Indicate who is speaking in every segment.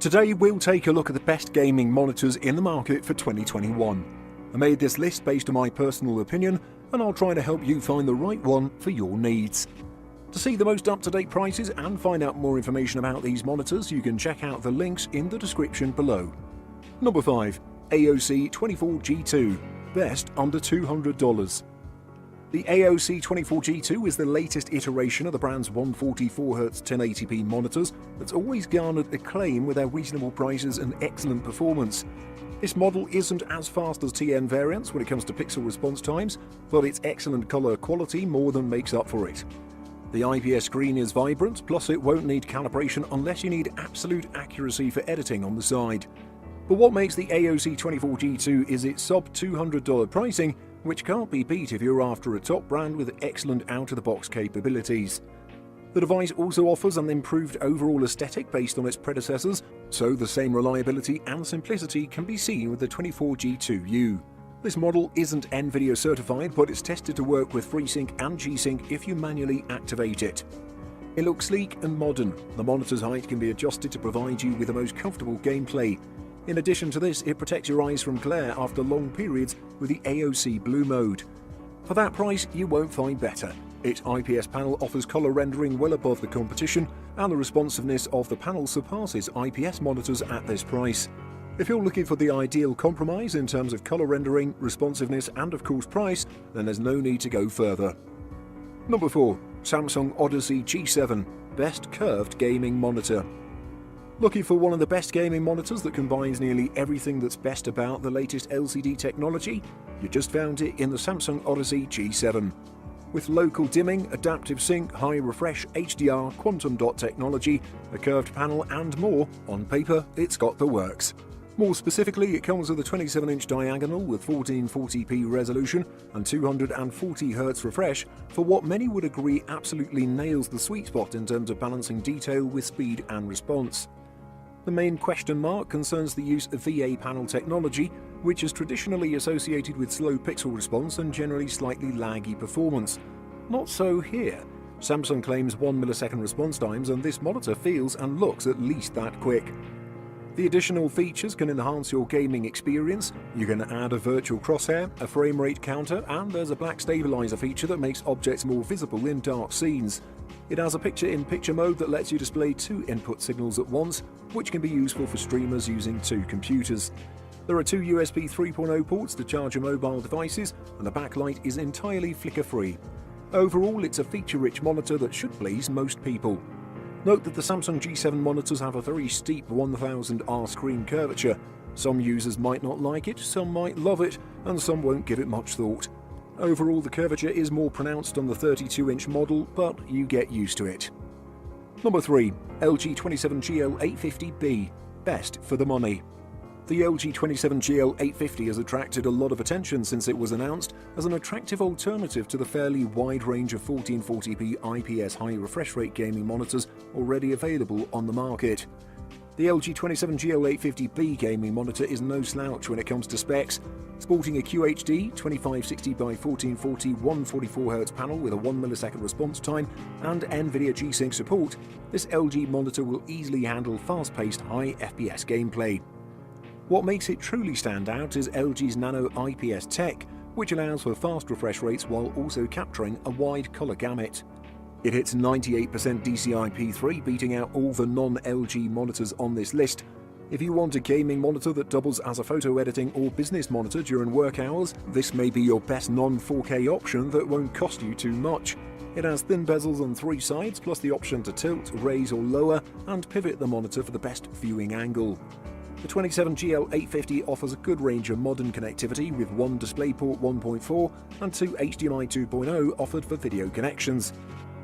Speaker 1: Today we'll take a look at the best gaming monitors in the market for 2021. I made this list based on my personal opinion, and I'll try to help you find the right one for your needs. To see the most up-to-date prices and find out more information about these monitors, you can check out the links in the description below. Number 5. AOC24G2. Best under $200. The AOC24G2 is the latest iteration of the brand's 144Hz 1080p monitors that's always garnered acclaim with their reasonable prices and excellent performance. This model isn't as fast as TN variants when it comes to pixel response times, but its excellent color quality more than makes up for it. The IPS screen is vibrant, plus it won't need calibration unless you need absolute accuracy for editing on the side. But what makes the AOC24G2 is its sub-$200 pricing, which can't be beat if you're after a top brand with excellent out-of-the-box capabilities. The device also offers an improved overall aesthetic based on its predecessors, so the same reliability and simplicity can be seen with the 24G2U. This model isn't NVIDIA certified, but it's tested to work with FreeSync and G-Sync if you manually activate it. It looks sleek and modern. The monitor's height can be adjusted to provide you with the most comfortable gameplay. In addition to this, it protects your eyes from glare after long periods with the AOC Blue mode. For that price, you won't find better. Its IPS panel offers color rendering well above the competition, and the responsiveness of the panel surpasses IPS monitors at this price. If you're looking for the ideal compromise in terms of color rendering, responsiveness, and of course price, then there's no need to go further. Number 4. Samsung Odyssey G7. Best curved gaming monitor. Looking for one of the best gaming monitors that combines nearly everything that's best about the latest LCD technology? You just found it in the Samsung Odyssey G7. With local dimming, adaptive sync, high refresh, HDR, quantum dot technology, a curved panel and more, on paper it's got the works. More specifically, it comes with a 27-inch diagonal with 1440p resolution and 240Hz refresh for what many would agree absolutely nails the sweet spot in terms of balancing detail with speed and response. The main question mark concerns the use of VA panel technology, which is traditionally associated with slow pixel response and generally slightly laggy performance. Not so here. Samsung claims 1 millisecond response times, and this monitor feels and looks at least that quick. The additional features can enhance your gaming experience. You can add a virtual crosshair, a frame rate counter, and there's a black stabilizer feature that makes objects more visible in dark scenes. It has a picture-in-picture mode that lets you display 2 input signals at once, which can be useful for streamers using 2 computers. There are 2 USB 3.0 ports to charge your mobile devices, and the backlight is entirely flicker-free. Overall, it's a feature-rich monitor that should please most people. Note that the Samsung G7 monitors have a very steep 1000R screen curvature. Some users might not like it, some might love it, and some won't give it much thought. Overall, the curvature is more pronounced on the 32-inch model, but you get used to it. Number 3. LG 27GL850B. Best for the money. The LG 27GL850 has attracted a lot of attention since it was announced as an attractive alternative to the fairly wide range of 1440p IPS high refresh rate gaming monitors already available on the market. The LG 27GL850B gaming monitor is no slouch when it comes to specs. Sporting a QHD 2560x1440 144Hz panel with a 1 millisecond response time and NVIDIA G-Sync support, this LG monitor will easily handle fast-paced high FPS gameplay. What makes it truly stand out is LG's Nano IPS tech, which allows for fast refresh rates while also capturing a wide color gamut. It hits 98% DCI-P3, beating out all the non-LG monitors on this list. If you want a gaming monitor that doubles as a photo editing or business monitor during work hours, this may be your best non-4K option that won't cost you too much. It has thin bezels on 3 sides, plus the option to tilt, raise or lower, and pivot the monitor for the best viewing angle. The 27GL850 offers a good range of modern connectivity with 1 DisplayPort 1.4 and 2 HDMI 2.0 offered for video connections.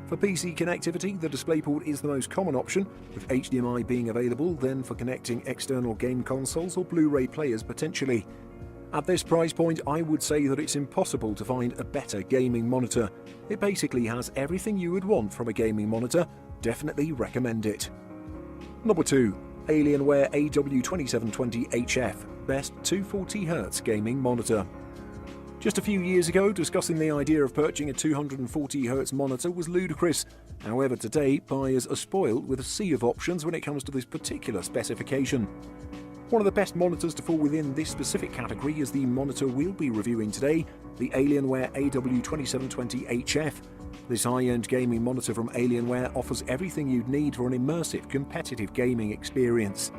Speaker 1: For PC connectivity, the DisplayPort is the most common option, with HDMI being available then for connecting external game consoles or Blu-ray players potentially. At this price point, I would say that it's impossible to find a better gaming monitor. It basically has everything you would want from a gaming monitor. Definitely recommend it. Number 2. Alienware AW2720HF. Best 240Hz gaming monitor. Just a few years ago, discussing the idea of purchasing a 240Hz monitor was ludicrous. However, today buyers are spoiled with a sea of options when it comes to this particular specification. One of the best monitors to fall within this specific category is the monitor we'll be reviewing today, the Alienware AW2720HF. This high-end gaming monitor from Alienware offers everything you'd need for an immersive, competitive gaming experience.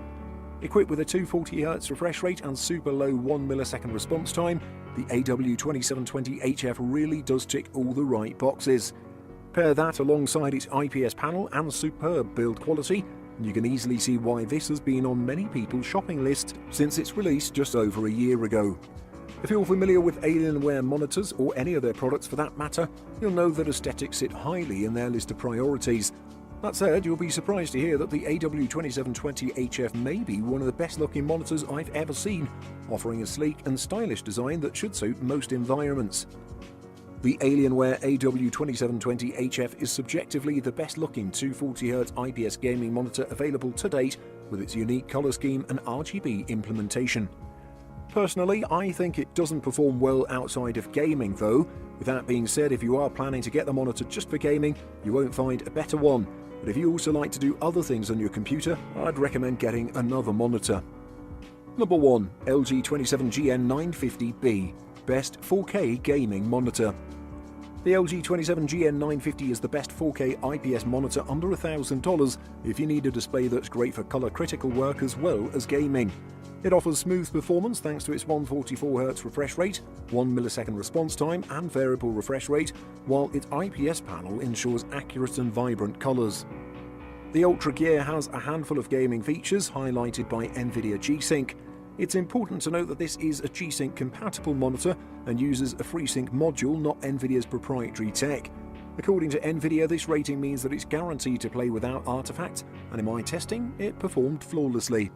Speaker 1: Equipped with a 240Hz refresh rate and super low 1 millisecond response time, the AW2720HF really does tick all the right boxes. Pair that alongside its IPS panel and superb build quality, and you can easily see why this has been on many people's shopping lists since its release just over a year ago. If you're familiar with Alienware monitors, or any of their products for that matter, you'll know that aesthetics sit highly in their list of priorities. That said, you'll be surprised to hear that the AW2720HF may be one of the best looking monitors I've ever seen, offering a sleek and stylish design that should suit most environments. The Alienware AW2720HF is subjectively the best looking 240Hz IPS gaming monitor available to date, with its unique colour scheme and RGB implementation. Personally, I think it doesn't perform well outside of gaming though. With that being said, if you are planning to get the monitor just for gaming, you won't find a better one. But if you also like to do other things on your computer, I'd recommend getting another monitor. Number 1. LG 27GN950B, Best 4K Gaming Monitor. The LG 27GN950 is the best 4K IPS monitor under $1,000 if you need a display that's great for color critical work as well as gaming. It offers smooth performance thanks to its 144Hz refresh rate, 1 millisecond response time and variable refresh rate, while its IPS panel ensures accurate and vibrant colors. The Ultra Gear has a handful of gaming features highlighted by NVIDIA G-Sync. It's important to note that this is a G-Sync compatible monitor and uses a FreeSync module, not NVIDIA's proprietary tech. According to NVIDIA, this rating means that it's guaranteed to play without artifacts, and in my testing, it performed flawlessly.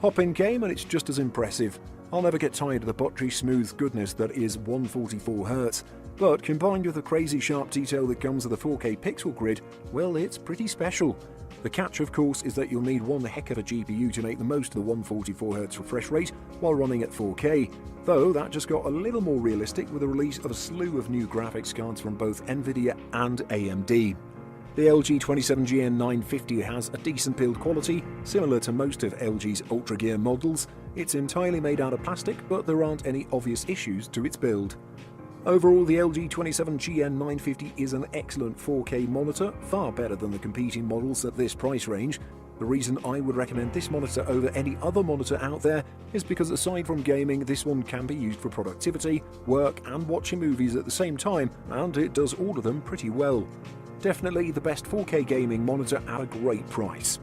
Speaker 1: Hop in game and it's just as impressive. I'll never get tired of the buttery smooth goodness that is 144Hz, but combined with the crazy sharp detail that comes with the 4K pixel grid, well, it's pretty special. The catch, of course, is that you'll need one heck of a GPU to make the most of the 144Hz refresh rate while running at 4K, though that just got a little more realistic with the release of a slew of new graphics cards from both NVIDIA and AMD. The LG 27GN950 has a decent build quality, similar to most of LG's Ultra Gear models. It's entirely made out of plastic, but there aren't any obvious issues to its build. Overall, the LG 27GN950 is an excellent 4K monitor, far better than the competing models at this price range. The reason I would recommend this monitor over any other monitor out there is because aside from gaming, this one can be used for productivity, work and watching movies at the same time, and it does all of them pretty well. Definitely the best 4K gaming monitor at a great price.